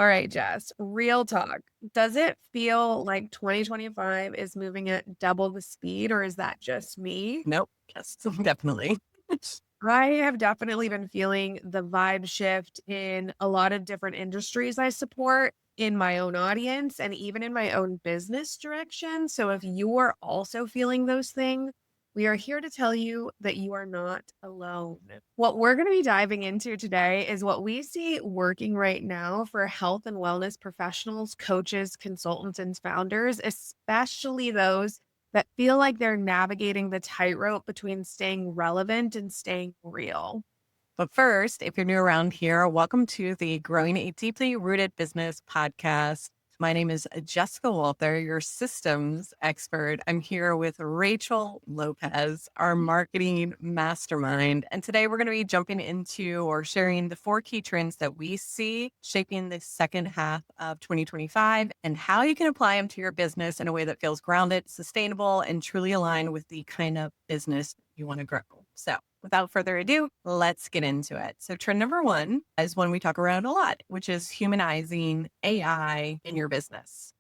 All right, Jess, real talk. Does it feel like 2025 is moving at double the speed, or is that just me? Nope. Yes, definitely. I have definitely been feeling the vibe shift in a lot of different industries I support in my own audience and even in my own business direction. So if you are also feeling those things, we are here to tell you that you are not alone. What we're going to be diving into today is what we see working right now for health and wellness professionals, coaches, consultants, and founders, especially those that feel like they're navigating the tightrope between staying relevant and staying real. But first, if you're new around here, welcome to the Growing a Deeply Rooted Business podcast. My name is Jessica Walther, your systems expert. I'm here with Rachel Lopez, our marketing mastermind. And today we're going to be jumping into or sharing the 4 key trends that we see shaping the second half of 2025 and how you can apply them to your business in a way that feels grounded, sustainable, and truly aligned with the kind of business you want to grow. So, without further ado, let's get into it. So, trend number one is one we talk around a lot, which is humanizing AI in your business.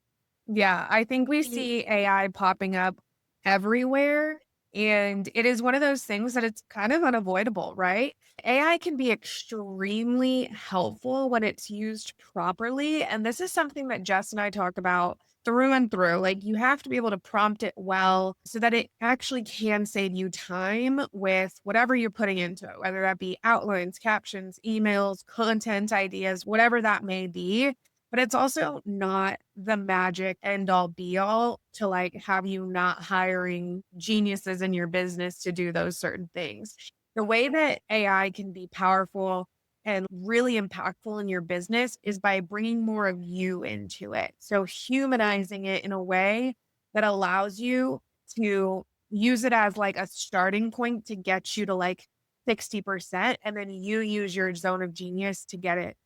Yeah, I think we see AI popping up everywhere. And it is one of those things that it's kind of unavoidable, right? AI can be extremely helpful when it's used properly. And this is something that Jess and I talk about through and through. Like, you have to be able to prompt it well so that it actually can save you time with whatever you're putting into it, whether that be outlines, captions, emails, content ideas, whatever that may be. But it's also not the magic end all be all to like have you not hiring geniuses in your business to do those certain things. The way that AI can be powerful and really impactful in your business is by bringing more of you into it. So humanizing it in a way that allows you to use it as like a starting point to get you to like 60%. And then you use your zone of genius to get it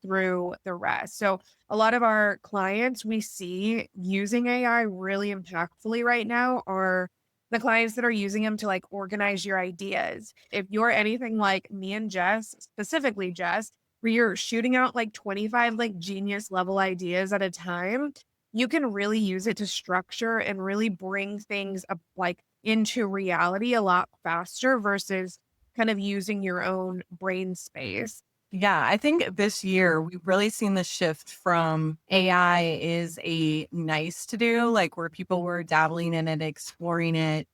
through the rest. So a lot of our clients we see using AI really impactfully right now are the clients that are using them to like organize your ideas. If you're anything like me and Jess, specifically Jess, where you're shooting out like 25 like genius level ideas at a time, you can really use it to structure and really bring things up like into reality a lot faster versus kind of using your own brain space. Yeah, I think this year we've really seen the shift from AI is a nice to do, like where people were dabbling in it, exploring it,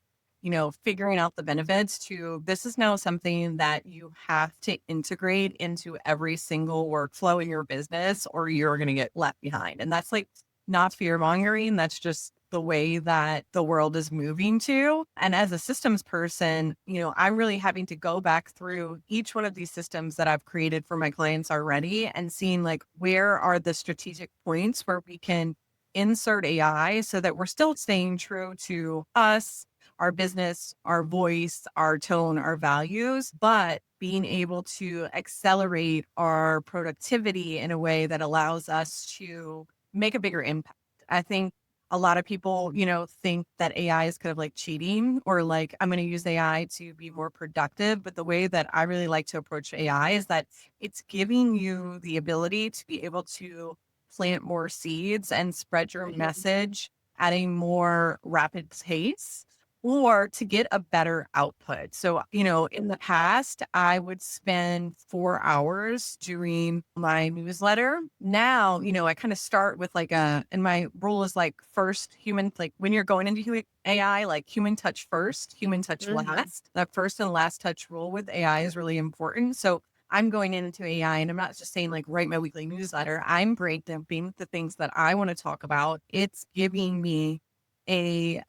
figuring out the benefits to this is now something that you have to integrate into every single workflow in your business or you're going to get left behind. And that's like not fear mongering. That's just the way that the world is moving to. And as a systems person, I'm really having to go back through each one of these systems that I've created for my clients already and seeing like where are the strategic points where we can insert AI so that we're still staying true to us, our business, our voice, our tone, our values, but being able to accelerate our productivity in a way that allows us to make a bigger impact. I think a lot of people, think that AI is kind of like cheating or like I'm going to use AI to be more productive. But the way that I really like to approach AI is that it's giving you the ability to be able to plant more seeds and spread your message at a more rapid pace or to get a better output. So, in the past, I would spend 4 hours doing my newsletter. Now, I kind of start with and my rule is like first human, like when you're going into AI, like human touch first, human touch Mhm. last. That first and last touch rule with AI is really important. So, I'm going into AI and I'm not just saying like write my weekly newsletter. I'm break dumping the things that I want to talk about. It's giving me a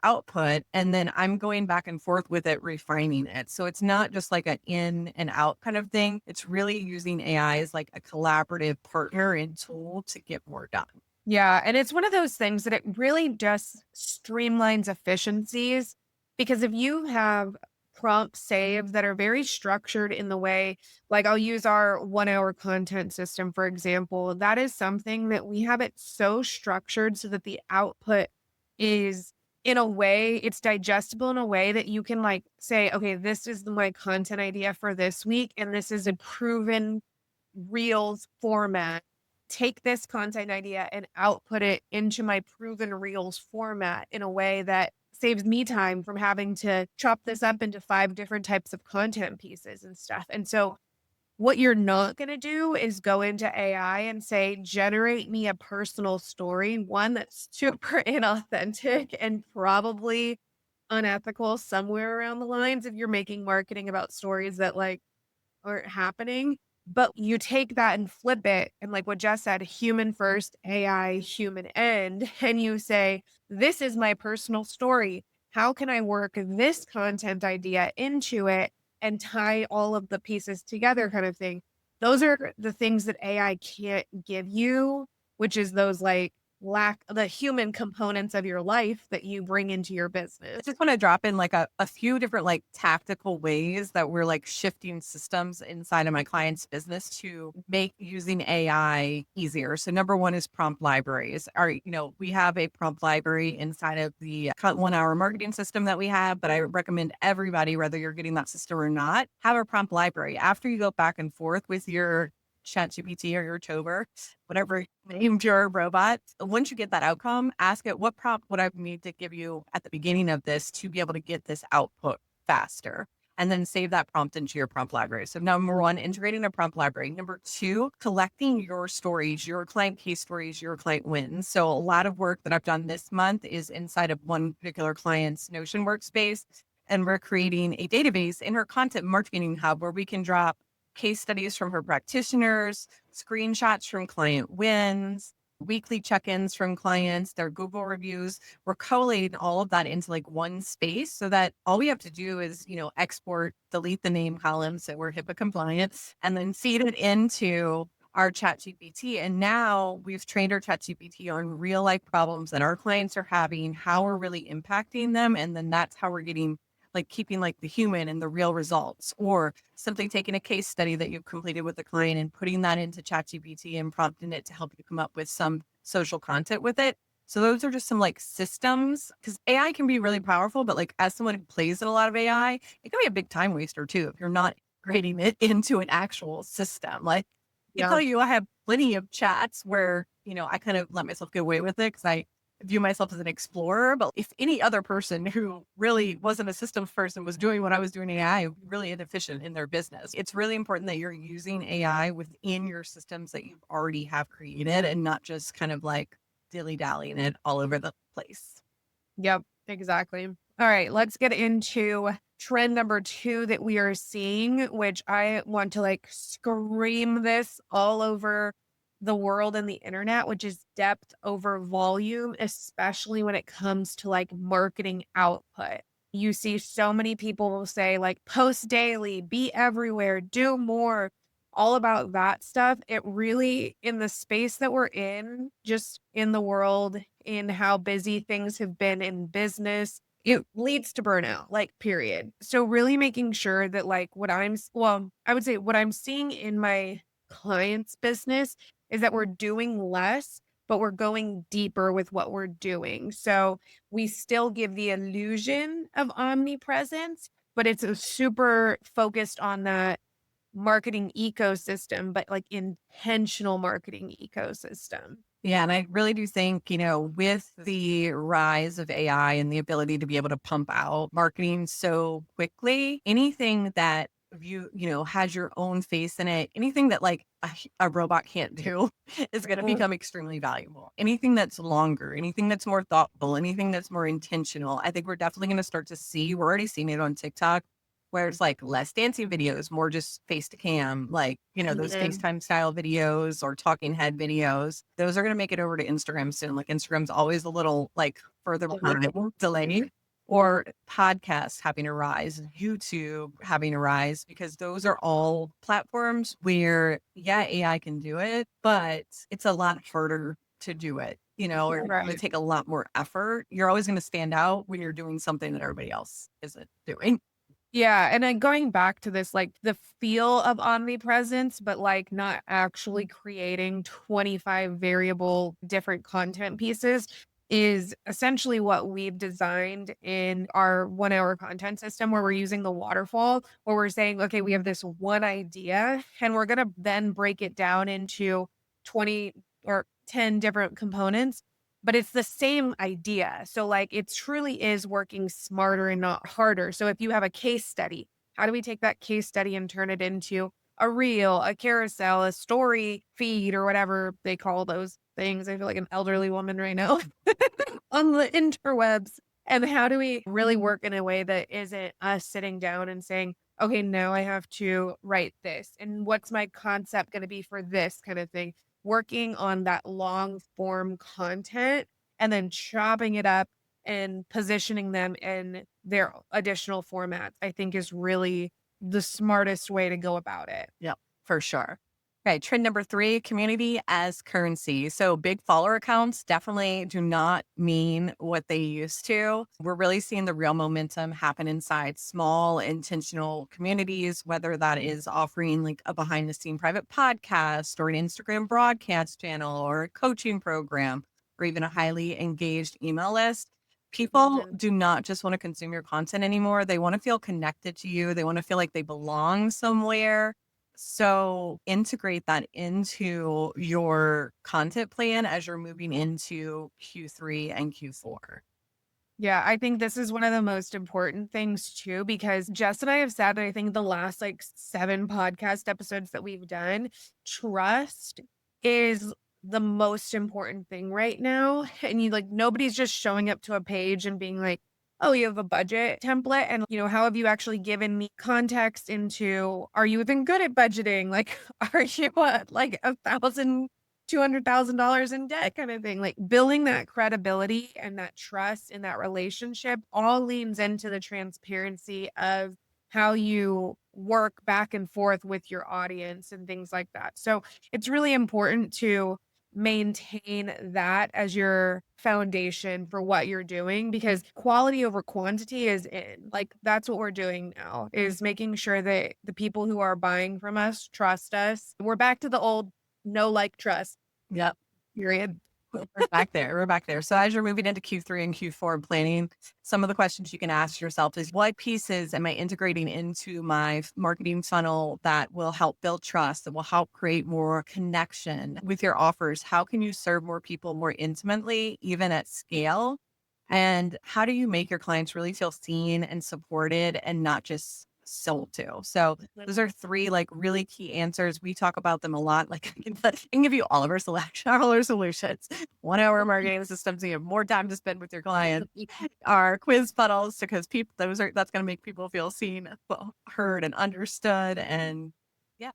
output and then I'm going back and forth with it, refining it. So it's not just like an in and out kind of thing. It's really using AI as like a collaborative partner and tool to get more done. Yeah, and it's one of those things that it really just streamlines efficiencies because if you have prompts saved that are very structured in the way, like I'll use our 1 hour content system, for example, that is something that we have it so structured so that the output is in a way, it's digestible in a way that you can like say, okay, this is my content idea for this week, and this is a proven reels format take this content idea and output it into my proven reels format in a way that saves me time from having to chop this up into 5 different types of content pieces and stuff. And so what you're not going to do is go into AI and say, generate me a personal story, one that's super inauthentic and probably unethical somewhere around the lines if you're making marketing about stories that like aren't happening. But you take that and flip it. And like what Jess said, human first, AI, human end. And you say, this is my personal story. How can I work this content idea into it and tie all of the pieces together, kind of thing? Those are the things that AI can't give you, which is those like the human components of your life that you bring into your I business. just want to drop in like a few different like tactical ways that we're like shifting systems inside of my client's business to make using AI easier. So number one is prompt libraries. We have a prompt library inside of the 1 hour marketing system that we have, but I recommend everybody, whether you're getting that system or not, have a prompt library. After you go back and forth with your ChatGPT or your Tober, whatever you named your robot. Once you get that outcome, ask it, what prompt would I need to give you at the beginning of this to be able to get this output faster? And then save that prompt into your prompt library. So number one, integrating a prompt library. Number two, collecting your stories, your client case stories, your client wins. So a lot of work that I've done this month is inside of one particular client's Notion workspace. And we're creating a database in her content marketing hub where we can drop case studies from her practitioners, screenshots from client wins, weekly check-ins from clients, their Google reviews. We're collating all of that into like one space so that all we have to do is, export, delete the name columns so we're HIPAA compliant, and then feed it into our chat GPT. And now we've trained our chat GPT on real life problems that our clients are having, how we're really impacting them. And then that's how we're getting like keeping like the human and the real results, or simply taking a case study that you've completed with the client and putting that into ChatGPT and prompting it to help you come up with some social content with it. So those are just some like systems, because AI can be really powerful, but like as someone who plays in a lot of AI, it can be a big time waster too if you're not integrating it into an actual system. Like I can Yeah. tell you, I have plenty of chats where, I kind of let myself get away with it because I view myself as an explorer. But if any other person who really wasn't a systems person was doing what I was doing in AI, it would be really inefficient in their business. It's really important that you're using AI within your systems that you already have created and not just kind of like dilly-dallying it all over the place. Yep, exactly. All right, let's get into trend number 2 that we are seeing, which I want to like scream this all over the world and the internet, which is depth over volume, especially when it comes to like marketing output. You see so many people will say like post daily, be everywhere, do more, all about that stuff. It really, in the space that we're in, just in the world, in how busy things have been in business, it leads to burnout, like, period. So, really making sure that, like, I would say what I'm seeing in my clients' business is that we're doing less, but we're going deeper with what we're doing. So, we still give the illusion of omnipresence, but it's a super focused on that marketing ecosystem, but like intentional marketing ecosystem. Yeah, and I really do think, with the rise of AI and the ability to be able to pump out marketing so quickly, anything that has your own face in it, anything that like a robot can't do is going to Mm. become extremely valuable. Anything that's longer, anything that's more thoughtful, anything that's more intentional. I think we're definitely going to start to see, we're already seeing it on TikTok where it's like less dancing videos, more just face to cam, like, those Mhm. FaceTime style videos or talking head videos. Those are going to make it over to Instagram soon. Like Instagram's always a little like further behind, delayed, or podcasts having a rise, YouTube having a rise, because those are all platforms where, yeah, AI can do it, but it's a lot harder to do it. Or it's going to Right. take a lot more effort. You're always going to stand out when you're doing something that everybody else isn't doing. Yeah, and then going back to this, like, the feel of omnipresence, but, like, not actually creating 25 variable different content pieces is essentially what we've designed in our 1-hour content system, where we're using the waterfall, where we're saying, "Okay, we have this one idea, and we're gonna then break it down into 20 or 10 different components, but it's the same idea. So like it truly is working smarter and not harder. So if you have a case study, how do we take that case study and turn it into a reel, a carousel, a story feed, or whatever they call those things? I feel like an elderly woman right now on the interwebs. And how do we really work in a way that isn't us sitting down and saying, okay, now I have to write this. And what's my concept going to be for this kind of thing? Working on that long form content and then chopping it up and positioning them in their additional formats, I think is really the smartest way to go about it. Yep, for sure. Okay, trend number 3, community as currency. So big follower accounts definitely do not mean what they used to. We're really seeing the real momentum happen inside small intentional communities, whether that is offering like a behind the scene private podcast or an Instagram broadcast channel or a coaching program or even a highly engaged email list. People Mhm. do not just want to consume your content anymore. They want to feel connected to you. They want to feel like they belong somewhere. So integrate that into your content plan as you're moving into Q3 and Q4. Yeah, I think this is one of the most important things too, because Jess and I have said, I think the last like 7 podcast episodes that we've done, trust is the most important thing right now. And you like, nobody's just showing up to a page and being like, oh, you have a budget template. And, how have you actually given me context into, are you even good at budgeting? Like, are you what, like $200,000 in debt kind of thing, like building that credibility and that trust in that relationship all leans into the transparency of how you work back and forth with your audience and things like that. So it's really important to maintain that as your foundation for what you're doing, because quality over quantity is in. Like that's what we're doing now, is making sure that the people who are buying from us trust us. We're back to the old know, like, trust. Yep. Period. We're back there. We're back there. So as you're moving into Q3 and Q4 and planning, some of the questions you can ask yourself is what pieces am I integrating into my marketing funnel that will help build trust, that will help create more connection with your offers? How can you serve more people more intimately, even at scale? And how do you make your clients really feel seen and supported and not just sold to? So those are 3 like really key answers. We talk about them a lot. Like I can give you all of our selection, all our solutions. 1-hour marketing systems, so you have more time to spend with your client. Our quiz funnels, because people that's going to make people feel seen, well, heard, and understood, and yeah,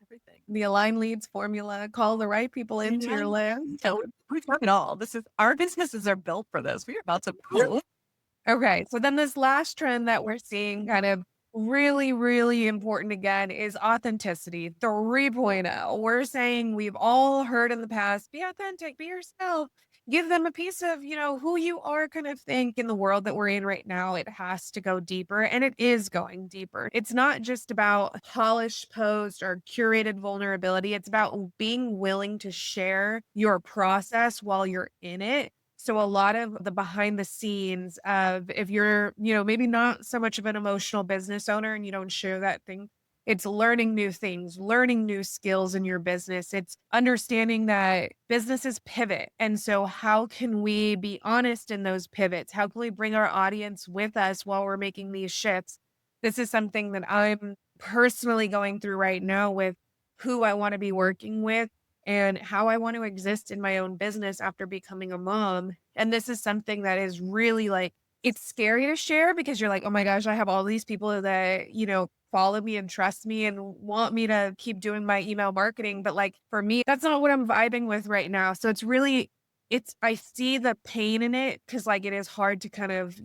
everything. The align leads formula, call the right people into your land. So we've got it all. This is our businesses are built for this. We are about to boom. Okay. So then this last trend that we're seeing kind of really, really important again is authenticity 3.0. We're saying we've all heard in the past, be authentic, be yourself, give them a piece of, who you are kind of think in the world that we're in right now. It has to go deeper, and it is going deeper. It's not just about polished post or curated vulnerability. It's about being willing to share your process while you're in it. So a lot of the behind the scenes of if you're, maybe not so much of an emotional business owner and you don't share that thing, it's learning new things, learning new skills in your business. It's understanding that businesses pivot. And so how can we be honest in those pivots? How can we bring our audience with us while we're making these shifts? This is something that I'm personally going through right now with who I want to be working with and how I want to exist in my own business after becoming a mom. And this is something that is really like, it's scary to share because you're like, oh my gosh, I have all these people that, follow me and trust me and want me to keep doing my email marketing. But like for me, that's not what I'm vibing with right now. So it's really, I see the pain in it because like it is hard to kind of,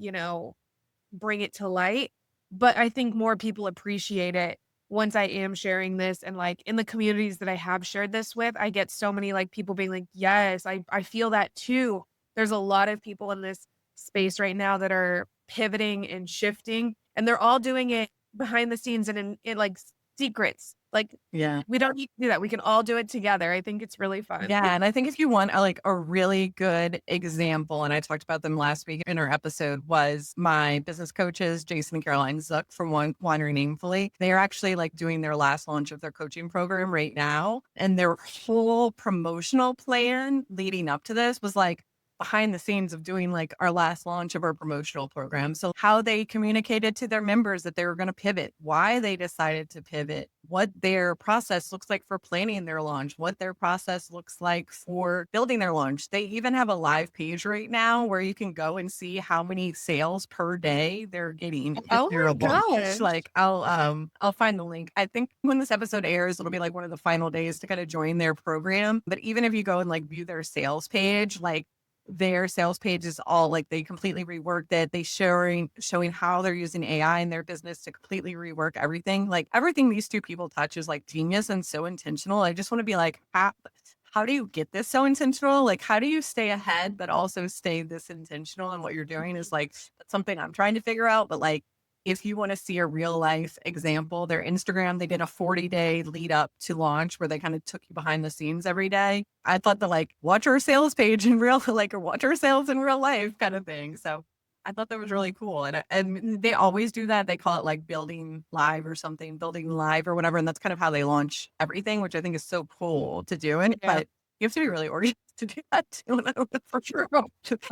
bring it to light. But I think more people appreciate it once I am sharing this, and like in the communities that I have shared this with, I get so many like people being like, yes, I feel that too. There's a lot of people in this space right now that are pivoting and shifting, and they're all doing it behind the scenes and in like secrets. Like, Yeah. we don't need to do that. We can all do it together. I think it's really fun. Yeah, and I think if you want a really good example, and I talked about them last week in our episode, was my business coaches, Jason and Caroline Zook from Winery Namefully. They are actually like doing their last launch of their coaching program right now. And their whole promotional plan leading up to this was like behind the scenes of doing like our last launch of our promotional program. So how they communicated to their members that they were going to pivot, why they decided to pivot, what their process looks like for planning their launch, what their process looks like for building their launch. They even have a live page right now where you can go and see how many sales per day they're getting if Oh they're a my launch. gosh. Like I'll find the link. I think when this episode airs, it'll be like one of the final days to kind of join their program. But even if you go and like view their sales page, like their sales page is all like they completely reworked it. They showing how they're using AI in their business to completely rework everything. Like everything these two people touch is like genius and so intentional. I just want to be like, how do you get this so intentional? Like, how do you stay ahead, but also stay this intentional in what you're doing is like, that's something I'm trying to figure out. But like, if you want to see a real life example, their Instagram, they did a 40-day lead up to launch where they kind of took you behind the scenes every day. I thought the like watch our sales page in real, like, or watch our sales in real life kind of thing. So I thought that was really cool. And they always do that. They call it like building live or something, building live or whatever. And that's kind of how they launch everything, which I think is so cool to do. And, Yeah. but you have to be really organized to do that too. And I don't know for sure.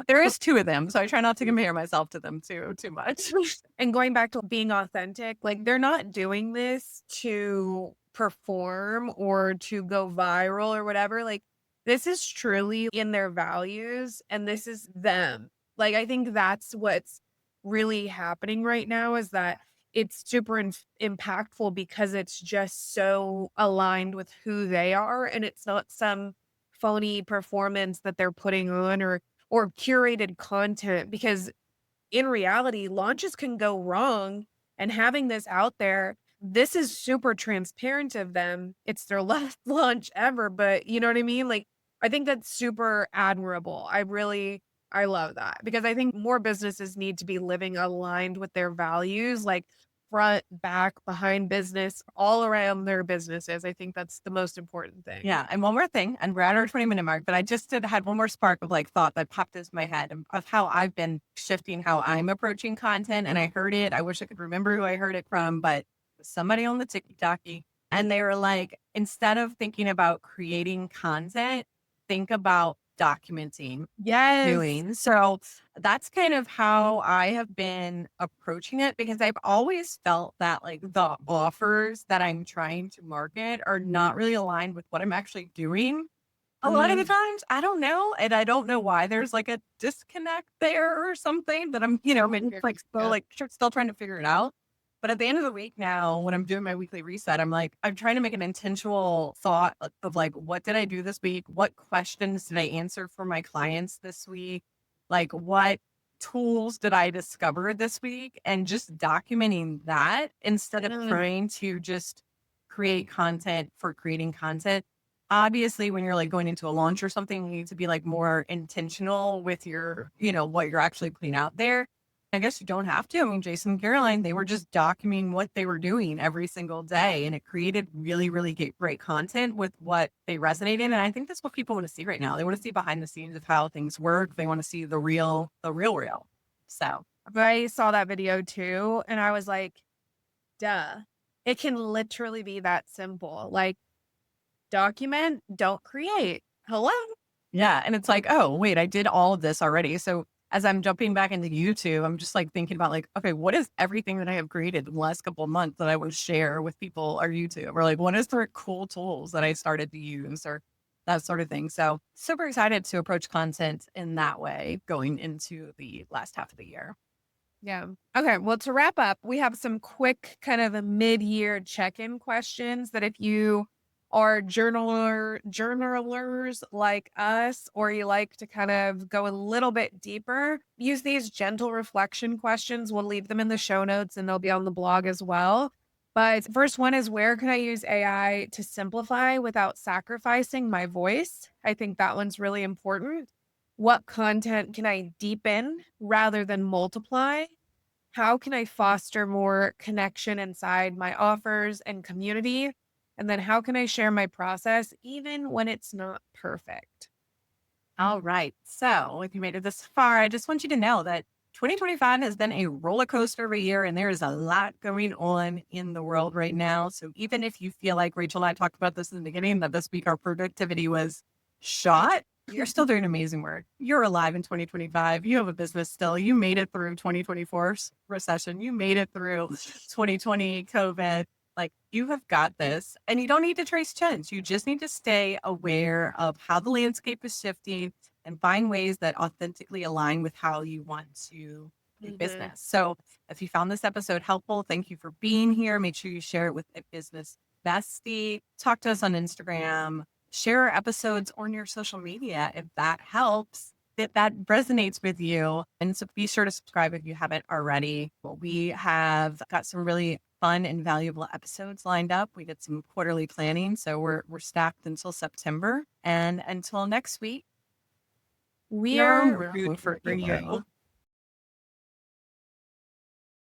There is two of them. So I try not to compare myself to them too much. And going back to being authentic, like they're not doing this to perform or to go viral or whatever. Like this is truly in their values and this is them. Like I think that's what's really happening right now is that it's super impactful because it's just so aligned with who they are and it's not some phony performance that they're putting on or curated content because in reality, launches can go wrong. And having this out there, this is super transparent of them. It's their last launch ever, but you know what I mean? Like, I think that's super admirable. I love that because I think more businesses need to be living aligned with their values, like front, back, behind business, all around their businesses. I think that's the most important thing. Yeah, and one more thing, and we're at our 20-minute mark, but I just had one more spark of like thought that popped into my head of how I've been shifting how I'm approaching content. And I heard it. I wish I could remember who I heard it from, but it was somebody on the TikTok, and they were like, instead of thinking about creating content, think about documenting Yes. doing. So that's kind of how I have been approaching it because I've always felt that like the offers that I'm trying to market are not really aligned with what I'm actually doing. A lot of the Mhm. times, I don't know. And I don't know why there's like a disconnect there or something, but I'm, maybe it's like still Yeah. like still trying to figure it out. But at the end of the week now, when I'm doing my weekly reset, I'm trying to make an intentional thought of like, what did I do this week? What questions did I answer for my clients this week? Like, what tools did I discover this week? And just documenting that instead of Mm. trying to just create content for creating content. Obviously, when you're like going into a launch or something, you need to be like more intentional with your, what you're actually putting out there. I guess you don't have to. I mean, Jason and Caroline, they were just documenting what they were doing every single day. And it created really, really great content with what they resonated. And I think that's what people want to see right now. They want to see behind the scenes of how things work. They want to see the real. So I saw that video too, and I was like, duh. It can literally be that simple. Like, document, don't create. Hello? yeah. And it's like, oh, wait, I did all of this already. So as I'm jumping back into YouTube, I'm just like thinking about like, okay, what is everything that I have created in the last couple of months that I want to share with people or YouTube? Or like, what is the cool tools that I started to use or that sort of thing. So super excited to approach content in that way going into the last half of the year. Yeah. Okay. Well, to wrap up, we have some quick kind of a mid-year check-in questions that if you are journalers like us, or you like to kind of go a little bit deeper, use these gentle reflection questions. We'll leave them in the show notes and they'll be on the blog as well. But first one is where can I use AI to simplify without sacrificing my voice? I think that one's really important. What content can I deepen rather than multiply? How can I foster more connection inside my offers and community? And then how can I share my process even when it's not perfect? All right. So if you made it this far, I just want you to know that 2025 has been a roller coaster of a year, and there is a lot going on in the world right now. So even if you feel like Rachel and I talked about this in the beginning, that this week our productivity was shot, you're still doing amazing work. You're alive in 2025. You have a business still. You made it through 2024's recession. You made it through 2020 COVID. Like, you have got this, and you don't need to trace trends. You just need to stay aware of how the landscape is shifting and find ways that authentically align with how you want to do Mhm. business. So, if you found this episode helpful, thank you for being here. Make sure you share it with a business bestie. Talk to us on Instagram. Share our episodes on your social media if that helps. If that resonates with you. And so be sure to subscribe if you haven't already. Well, we have got some really fun and valuable episodes lined up. We did some quarterly planning, so we're stacked until September. And until next week, We we're are rooting for you.